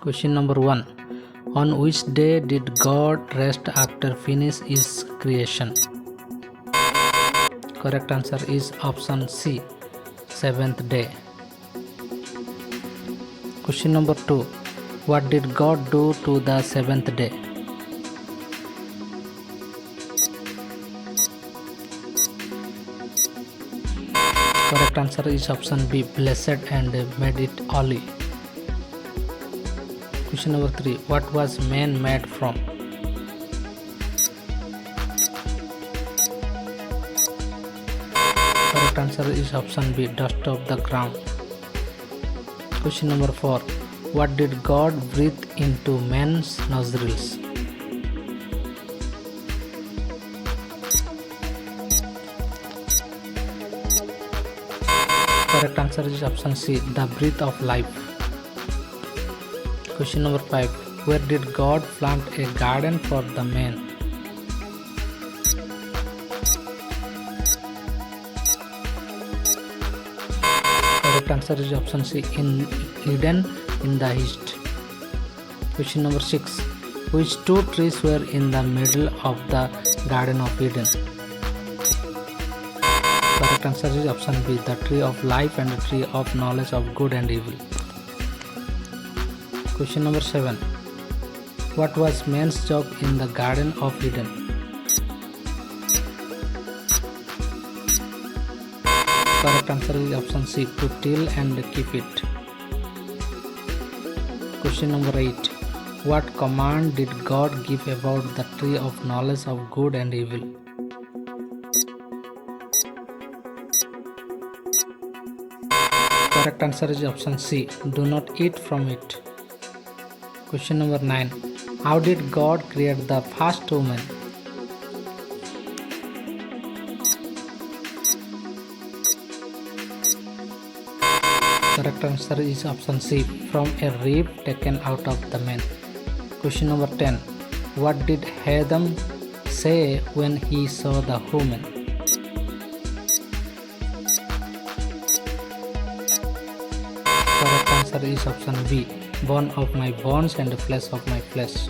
Question number 1. On which day did God rest after finish his creation? Correct answer is option C, seventh day. Question number 2. What did God do to the seventh day? Correct answer is option B, blessed and made it holy. Question number 3. What was man made from? Correct answer is option B, dust of the ground. Question number 4. What did God breathe into man's nostrils? Correct answer is option C, the breath of life. Question number 5. Where did God plant a garden for the man? Correct answer is option C, in Eden in the east. Question number 6. Which two trees were in the middle of the Garden of Eden? Correct answer is option B, the tree of life and the tree of knowledge of good and evil. Question number 7. What was man's job in the Garden of Eden? Correct answer is option C, to till and keep it. Question number 8. What command did God give about the tree of knowledge of good and evil? Correct answer is option C, do not eat from it. Question number 9. How did God create the first woman? Correct answer is option C, from a rib taken out of the man. Question number 10. What did Adam say when he saw the woman? Correct answer is option B, bone of my bones and flesh of my flesh.